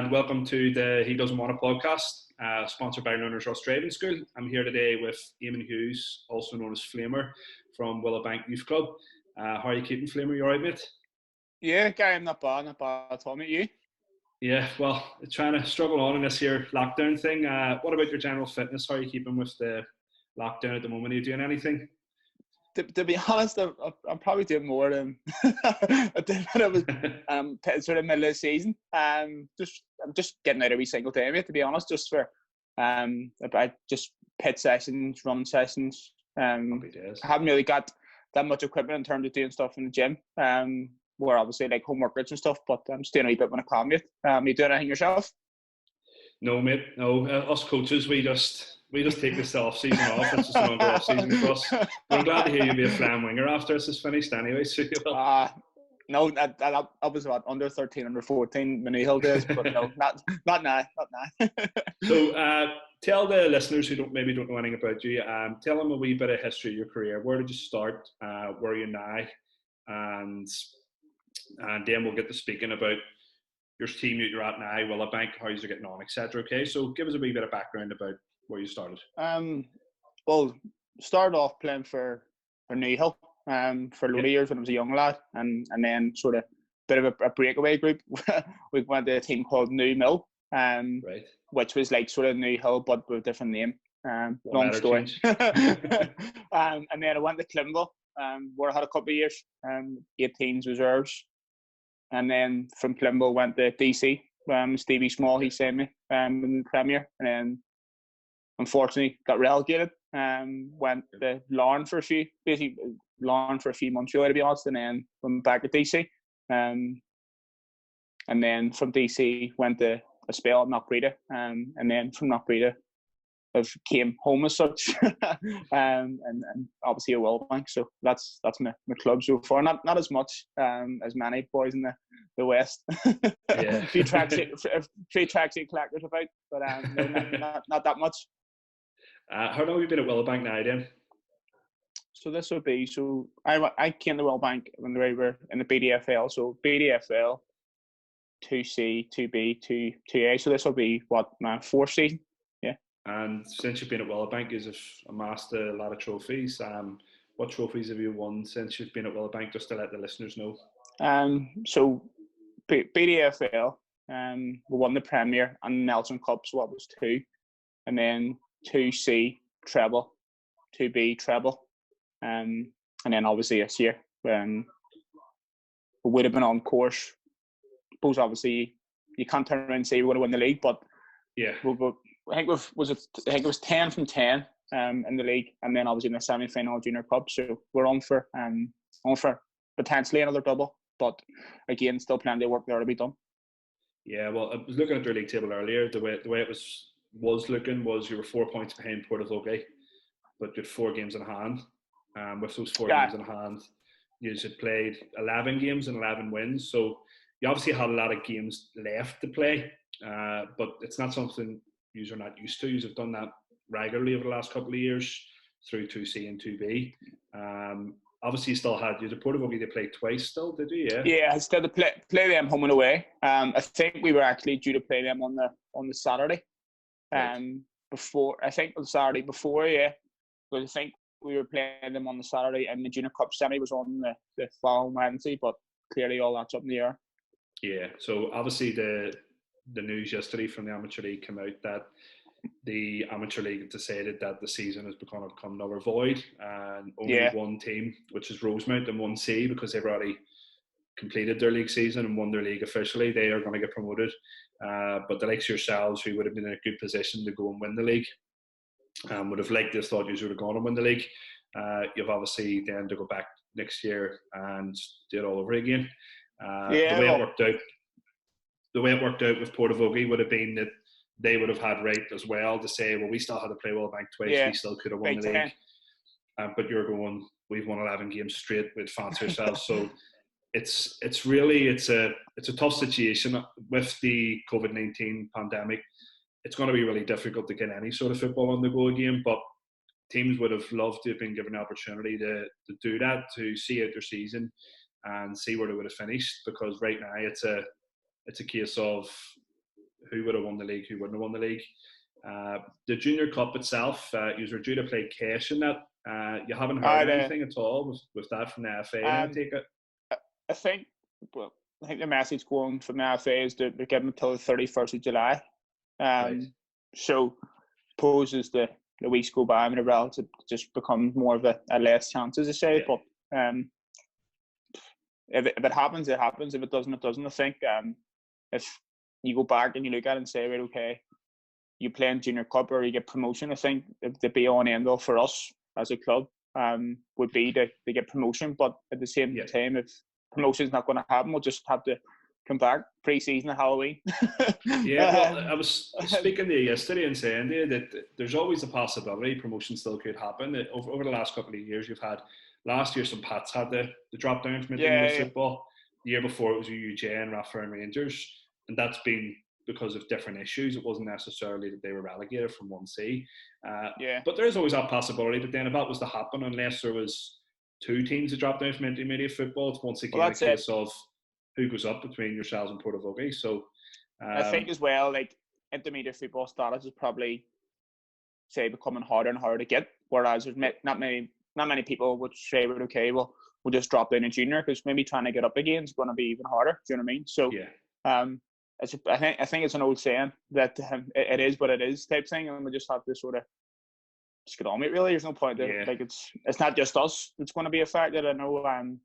and welcome to the He Doesn't Want a podcast, sponsored by Learners Trust Driving School. I'm here today with Eamonn Hughes, also known as Flamer, from Willowbank Youth Club. How are you keeping, Flamer? You alright, mate? Yeah, Gary, I'm not bad at all, mate. You? Yeah, well, trying to struggle on in this here lockdown thing. What about your general fitness? How are you keeping with the lockdown at the moment? Are you doing anything? To be honest, I'm probably doing more than I did when I was sort of middle of the season. I'm just getting out every single day, mate. To be honest, just for about just pit sessions, running sessions. I haven't really got that much equipment in terms of doing stuff in the gym. Where obviously like home workouts and stuff, but I'm just doing a wee bit when I can, mate. You doing anything yourself? No, mate. No, us coaches, we just take this off season off. It's just a longer off season for us. But I'm glad to hear you'll be a flying winger after this is finished anyway. So no, I was about under 13, under 14 Manihil days, but no, not now. So tell the listeners who don't know anything about you, tell them a wee bit of history of your career. Where did you start? Where are you now? And then we'll get to speaking about your team that you're at now, Willowbank, how you're getting on, etc. Okay, so give us a wee bit of background about where you started. Well, started off playing for NAFL for a lot of years when I was a young lad, and then sort of bit of a breakaway group. We went to a team called Null, right, which was like sort of NAFL but with a different name. Long story. And then I went to Clinville, where I had a couple of years, 18s reserves. And then from Clinville went to DC. Stevie Small, he sent me in the Premier, and then unfortunately got relegated. Went to Larne for a few months really, to be honest, and then went back to DC. And then from DC went to a spell at Knockbreda, and then from Knockbreda I came home as such, and obviously a Willowbank. So that's my club so far. Not as much as many boys in the West. Yeah. Three tracksuit collectors about, but no, not that much. How long have you been at Willowbank now, then? So this would be I came to Willowbank when we were in the BDFL. So BDFL, 2C, 2B, 2A. So this will be my fourth season. And since you've been at Willowbank, you've amassed a lot of trophies. What trophies have you won since you've been at Willowbank, just to let the listeners know? So BDFL, we won the Premier and Nelson Cup, so that was 2. And then 2C treble, 2B treble. And then obviously this year, we would have been on course. I suppose obviously you can't turn around and say we're going to win the league, but yeah. I think it was 10 from 10 in the league, and then obviously in the semi-final Junior Cup. So we're on for potentially another double, but again, still plenty of work there to be done. Yeah, well, I was looking at their league table earlier. The way it was looking was you were 4 points behind Portavogie, but you had 4 games in hand. With those 4 games in hand, you had played 11 games and 11 wins. So you obviously had a lot of games left to play, but it's not something you're not used to. You've done that regularly over the last couple of years through 2C and 2B. Obviously, you still had the Portavogie they played twice still, did you? Yeah. Yeah, I still to play them home and away. I think we were actually due to play them on the Saturday. Right. Before, I think the Saturday before, yeah. But I think we were playing them on the Saturday, and the Junior Cup semi was on the following Wednesday. But clearly, all that's up in the air. Yeah. So obviously, the news yesterday from the Amateur League came out that the Amateur League decided that the season has become null or void, and only one team, which is Rosemount in 1C, because they've already completed their league season and won their league officially, they are going to get promoted. But the likes of yourselves, who would have been in a good position to go and win the league, would have liked this, thought you would have gone and win the league. You've obviously then to go back next year and do it all over again. The way it worked out with Portavogie would have been that they would have had right as well to say, well, we still had to play Willowbank twice, we still could have won the league. But you're going, we've won 11 games straight, we'd fancy ourselves. So it's a tough situation with the COVID-19 pandemic. It's going to be really difficult to get any sort of football on the go again, but teams would have loved to have been given the opportunity to do that, to see out their season and see where they would have finished, because right now it's a case of who would have won the league, who wouldn't have won the league. The Junior Cup itself, you were due to play Cash in that. You haven't heard anything at all with that from the FA, I take it? I think the message going from the FA is that they're giving until the 31st of July. Right. So, poses the weeks go by and the relative just becomes more of a less chance, as I say. Yeah. But if it happens, it happens. If it doesn't, it doesn't. I think if you go back and you look at it and say, right, okay, you play in Junior Cup or you get promotion, I think the be all and end all for us as a club would be to get promotion. But at the same time, if promotion is not going to happen, we'll just have to come back pre-season at Halloween. Well, I was speaking to you yesterday and saying to you that there's always a possibility promotion still could happen. Over the last couple of years, you've had last year some Pats had the drop down from intermediate football. The year before it was UJ and Rathfarr and Rangers, and that's been because of different issues. It wasn't necessarily that they were relegated from 1C. But there is always that possibility. But then if that was to happen, unless there was 2 teams that dropped down from intermediate football, it's once again a case of who goes up between yourselves and Portavogie. So I think as well, like intermediate football status is probably becoming harder and harder to get. Whereas there's not many people would say, okay, well, we'll just drop down in junior, because maybe trying to get up again is going to be even harder. Do you know what I mean? So I think it's an old saying that it is what it is type thing, and we just have to sort of just get on with it. Really, there's no point. Like it's not just us that's going to be affected. I know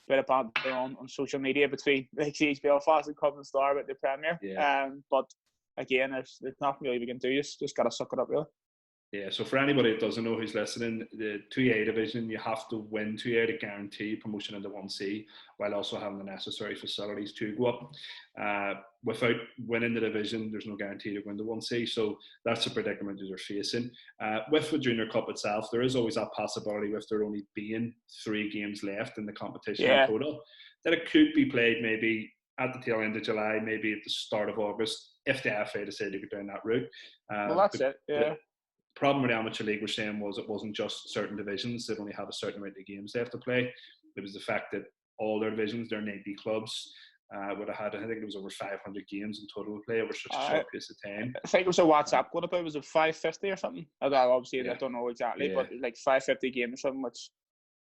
bit of banter on social media between like East Belfast and Covent Star about the Premier. But again, there's nothing really we can do. Just got to suck it up, really. Yeah, so for anybody that doesn't know who's listening, the 2A division, you have to win 2A to guarantee promotion into 1C, while also having the necessary facilities to go up. Without winning the division, there's no guarantee to win the 1C, so that's the predicament that they're facing. With the Junior Cup itself, there is always that possibility, with there only being 3 games left in the competition in total, that it could be played maybe at the tail end of July, maybe at the start of August, if the FA decide to go down that route. Well, that's it, The problem with the Amateur League we're saying was it wasn't just certain divisions that only have a certain amount of games they have to play. It was the fact that all their divisions, their 90 clubs, would have had, I think it was over 500 games in total to play over such a short piece of time. I think it was a WhatsApp what about, was it 550 or something? I don't know exactly, but like 550 games or something, which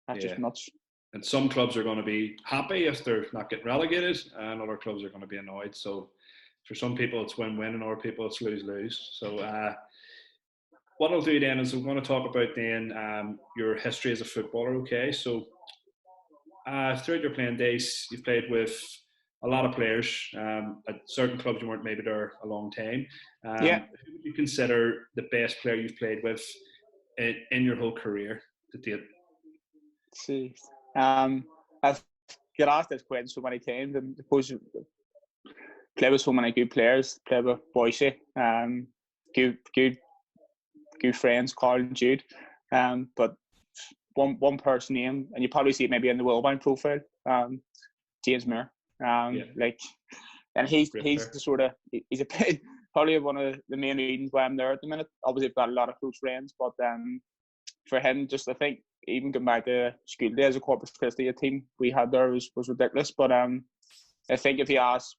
that's just nuts. And some clubs are going to be happy if they're not getting relegated, and other clubs are going to be annoyed. So for some people it's win-win, and other people it's lose-lose. So what I'll do then is I'm going to talk about then your history as a footballer, okay? So throughout your playing days, you've played with a lot of players. At certain clubs you weren't maybe there a long time. Who would you consider the best player you've played with in your whole career to date? See, I've got asked this question so many times, and I suppose play with so many good players. Play with Boise, good friends, Carl and Jude. But one person name, and you probably see it maybe in the Willowbank profile, James Muir. And he's the sort of, he's probably one of the main reasons why I'm there at the minute. Obviously, I've got a lot of close friends, but for him, just I think even going back to school days, a Corpus Christi, a team we had there was ridiculous. But I think if you ask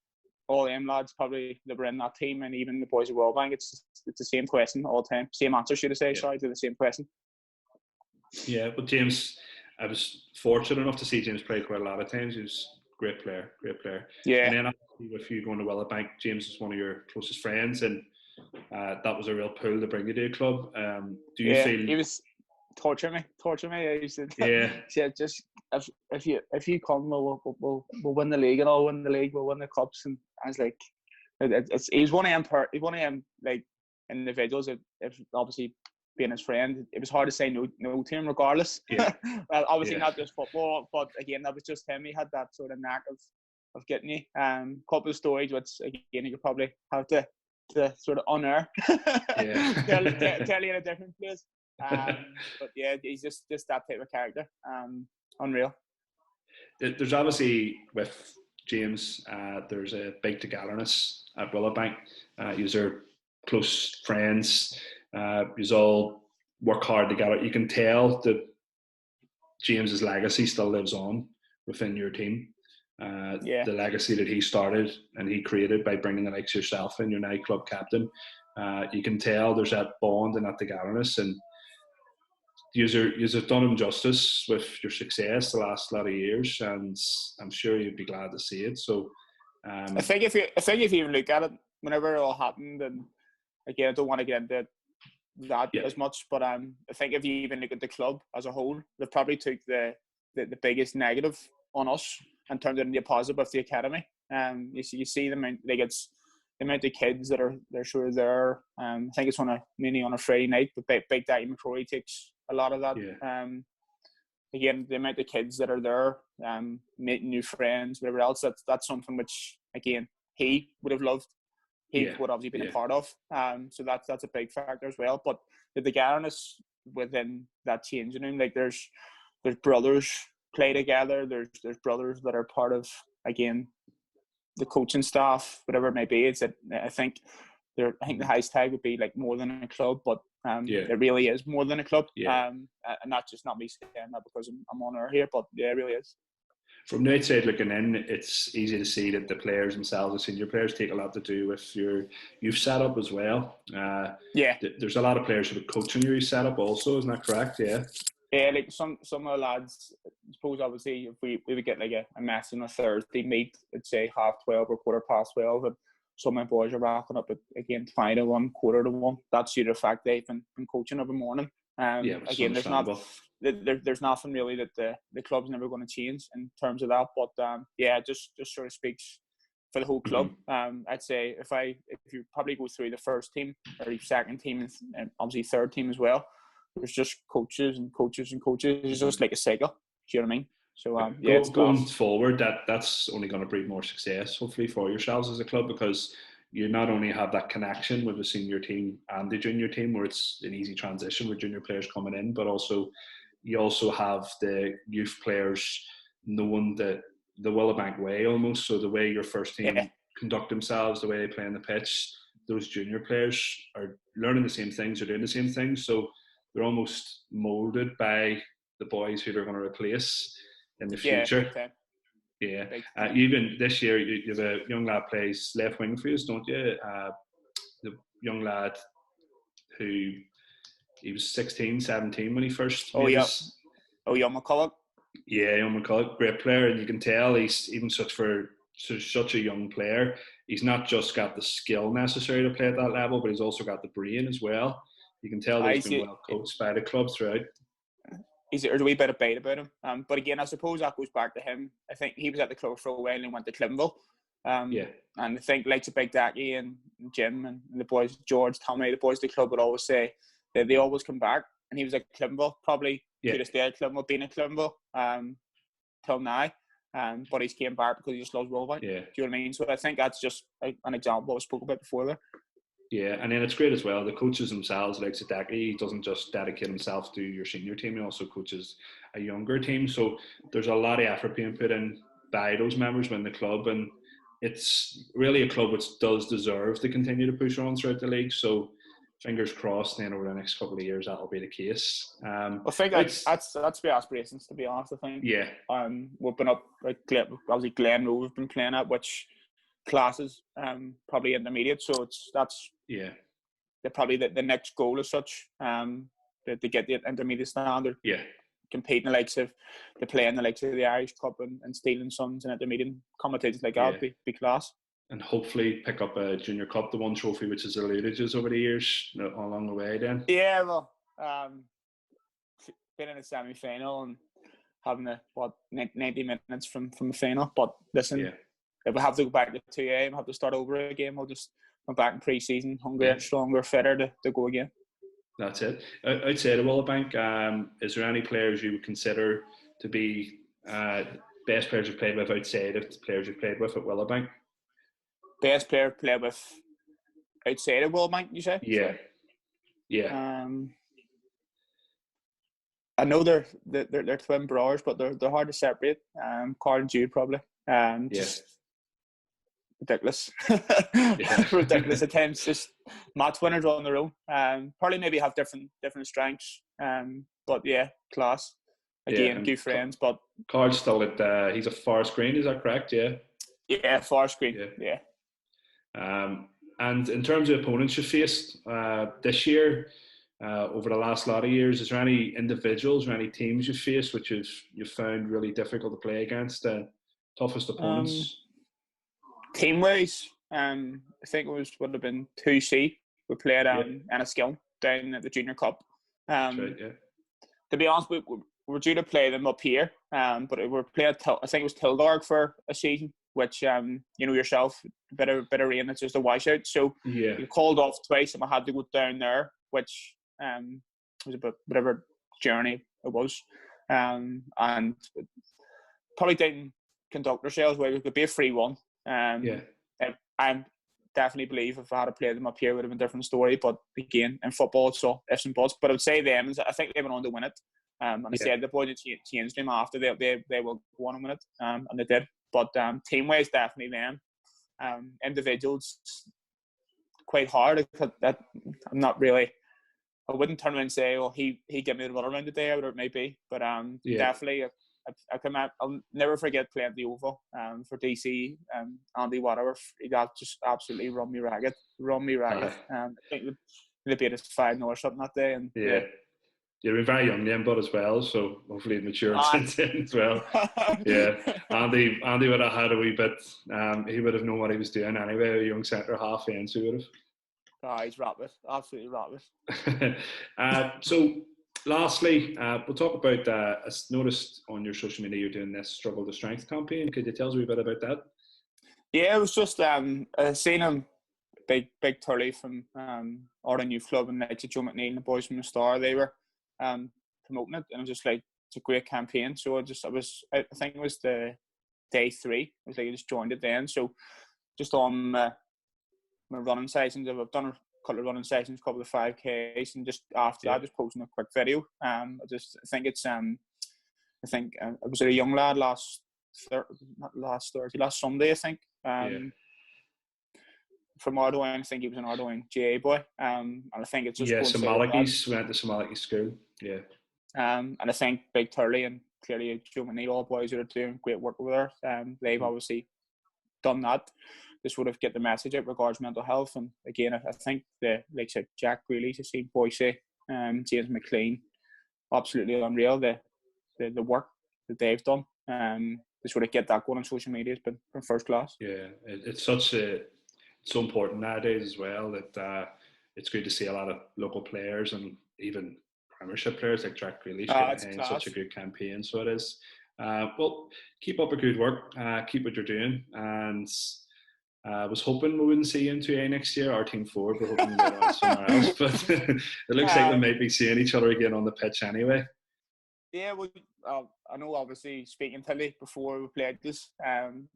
all them lads probably that were in that team, and even the boys at Willowbank, it's the same question all the time. Same answer, should I say? Sorry, to the same question. Yeah, but James, I was fortunate enough to see James play quite a lot of times. He was a great player. Yeah. And then with you going to Willowbank, James is one of your closest friends, and that was a real pull to bring you to a club. Do you feel he was torturing me? He said, yeah, just if you come, we'll win the league, and I'll win the league. We'll win the cups. And I was like, he's one of them like individuals that, if obviously being his friend, it was hard to say no to him regardless. Well, obviously not just football, but again, that was just him. He had that sort of knack of getting you. Couple of stories which again you could probably have to sort of unearth. tell you in a different place. But yeah, he's just that type of character. Unreal. There's obviously with James, there's a big togetherness at Willowbank. You're close friends. You all work hard together. You can tell that James's legacy still lives on within your team. The legacy that he started and he created by bringing the likes of yourself in, your now club captain. You can tell there's that bond and that togetherness, and you've done him justice with your success the last lot of years, and I'm sure you'd be glad to see it. So, I think if you even look at it, whenever it all happened, and again, I don't want to get into that as much, but I think if you even look at the club as a whole, they probably took the biggest negative on us and turned it into a positive of the academy. You see them, like, it's the amount of kids that they're sort of there. I think it's mainly on a Friday night, but Big Daddy McCrory takes a lot of that. Again, the amount of kids that are there, meeting new friends, whatever else, that's something which, again, he would have loved. He would obviously been a part of. So that's a big factor as well. But the togetherness within that changing room, like there's brothers play together. There's brothers that are part of, again, the coaching staff, whatever it may be. I think the highest tag would be like more than a club, but it really is more than a club. And not me saying that because I'm on air here, but yeah, it really is. From the outside looking in, it's easy to see that the players themselves, the senior players, take a lot to do with your youth setup as well. There's a lot of players who are coaching your youth setup also, isn't that correct? Yeah. Yeah, like some of the lads, I suppose obviously if we would get like a mess on a Thursday meet, let's say 12:30 or 12:15, and some of my boys are rocking up at, again, 1:45, 1:45. That's due to the fact they've been coaching every morning. Again, there's nothing really that the club's never going to change in terms of that. But it just sort of speaks for the whole club. I'd say if you probably go through the first team or the second team and obviously third team as well, there's just coaches and coaches and coaches. It's just like a cycle. Do you know what I mean? So going forward, that's only going to breed more success, hopefully, for yourselves as a club, because you not only have that connection with the senior team and the junior team, where it's an easy transition with junior players coming in, but also you also have the youth players knowing the Willowbank way almost. So the way your first team conduct themselves, the way they play on the pitch, those junior players are learning the same things, are doing the same things. So they're almost moulded by the boys who they're going to replace in the future. Even this year, you have a young lad plays left wing for you, don't you? The young lad who he was 16, 17 when he first. Eamonn McCulloch. Yeah, Eamonn McCulloch, great player, and you can tell he's even such a young player. He's not just got the skill necessary to play at that level, but he's also got the brain as well. You can tell that he's been well coached by the club throughout. There's a wee bit of bait about him. But again, I suppose that goes back to him. I think he was at the club for a while and went to Clintonville. And I think like Big Daddy and Jim and the boys, George, Tommy, the boys at the club would always say that they always come back. And he was at Clintonville, probably to this day at Clintonville, being at Clintonville till now. But he's came back because he just loves Willowbank. Do you know what I mean? So I think that's just an example I spoke about before there. Yeah, and then it's great as well. The coaches themselves, like Sadaki, he doesn't just dedicate himself to your senior team, he also coaches a younger team. So there's a lot of effort being put in by those members within the club, and it's really a club which does deserve to continue to push on throughout the league. So fingers crossed, then over the next couple of years that'll be the case. I think that's the aspirations, to be honest. I think we've been up like obviously Glenroe we've been playing at, which classes probably intermediate, so that's probably the next goal as such, to get the intermediate standard, competing the likes of the Irish Cup and Stealing Sons and intermediate competitions like that would be class. And hopefully pick up a junior cup, the one trophy which has eluded us over the years along the way then. Yeah, well, been in a semi-final and having 90 minutes from a final, but listen, if we have to go back to 2A and have to start over again, we'll just come back in pre-season, hungrier, stronger, fitter to go again. That's it. Outside of Willowbank, is there any players you would consider to be best players you've played with outside of the players you've played with at Willowbank? Best player played with outside of Willowbank, you say? Yeah. I know they're twin brothers, but they're hard to separate. Carl and Jude probably. Just ridiculous. Ridiculous attempts. Just match winners on their own. Probably maybe have different strengths. But yeah, class. again, good friends. But Carl's still at, he's a Forest Green, is that correct? Yeah. Yeah, Forest Green. Yeah. And in terms of opponents you faced this year, over the last lot of years, is there any individuals or any teams you faced which you've found really difficult to play against? Toughest opponents? Team-wise, I think would have been 2C. We played Enniskillen down at the Junior Cup. That's right, yeah. To be honest, we were due to play them up here, but we were playing, I think it was Tildarg for a season, which, you know yourself, a bit of rain, it's just a washout. So we called off twice and I had to go down there, which was a bit whatever journey it was. And probably didn't conduct ourselves well. It could be a 3-1. I definitely believe if I had played them up here, it would have been a different story. But again, in football, it's all ifs and buts. But I would say them, I think they went on to win it. And I said the boys changed them after they will go on and win it. And they did. But team-wise, definitely them. Individuals, quite hard. I'm not really. I wouldn't turn around and say, "Oh, he gave me the runaround today," or whatever it may be. But definitely, I'll never forget playing the Oval for DC. Andy Waterworth, he got just absolutely run me ragged. I think they beat us 5-0 or something that day. And you've been very young then, but as well, so hopefully it matured since then as well. Andy would have had a wee bit. He would have known what he was doing anyway. A young centre half end, so he would have. He's rapid, absolutely rapid. So, lastly, we'll talk about. I noticed on your social media you're doing this Struggle to Strength campaign. Could you tell us a wee bit about that? Yeah, it was just I seen him. Big Turley from our youth club and Joe McNeil and the boys from the Star. They were promoting it, and I was just like, it's a great campaign. So I think it was the day 3. I was like, I just joined it then. So just on my running sessions, I've done a couple of running sessions, a couple of 5Ks, and just after that, just posting a quick video. I think it was a young lad last Sunday, I think. From Ardoyne, I think he was an Ardoyne GA boy, and I think it's just Somalikis went to Somaliki school, and I think Big Turley and clearly Joe McNeil, all boys who are doing great work over there. They've obviously done that. This would have get the message out regards mental health, and again, I think like said Jack Greeley, to see Boise, James McLean, absolutely unreal. The work that they've done, this would have get that going on social media has been first class. Yeah, it's so important nowadays as well that it's good to see a lot of local players and even Premiership players like Jack Grealish getting such a good campaign. So it is. Well, keep up the good work. Keep what you're doing. And I was hoping we wouldn't see you in 2A next year. Our team forward, we're hoping to get on somewhere else. But it looks like we might be seeing each other again on the pitch anyway. Yeah, well, I know obviously speaking to you before we played this,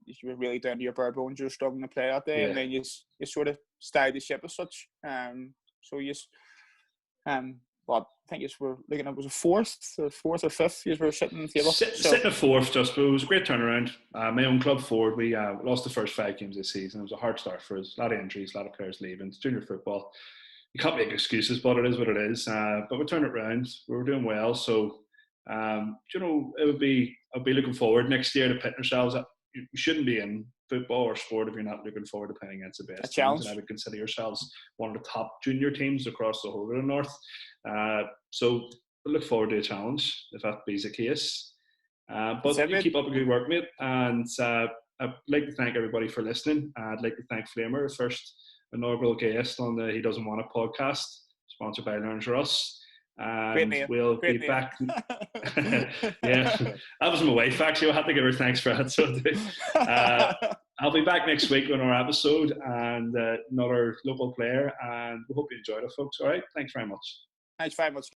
you were really down to your bare bones. You were struggling to play that day, and then you sort of stayed the ship as such. So you, I think we're looking at, was it fourth or fifth? You were sitting on the table. Sitting at fourth, just, but it was a great turnaround. My own club forward, we lost the first 5 games this season. It was a hard start for us. A lot of injuries, a lot of players leaving. It's junior football. You can't make excuses, but it is what it is. But we turned it around. We were doing well, so. I'd be looking forward next year to pitting ourselves. You shouldn't be in football or sport if you're not looking forward to playing against the best teams. And I would consider yourselves one of the top junior teams across the whole of the North. So I look forward to a challenge if that be the case. But you keep up a good work, mate. And I'd like to thank everybody for listening. I'd like to thank Flamer, the first inaugural guest on the He Doesn't Want It podcast, sponsored by Learns For Us. And we'll be back. Yeah, that was my wife actually. I had to give her thanks for that. So I'll be back next week on our episode and another local player. And we hope you enjoyed it, folks. All right, thanks very much. Thanks very much.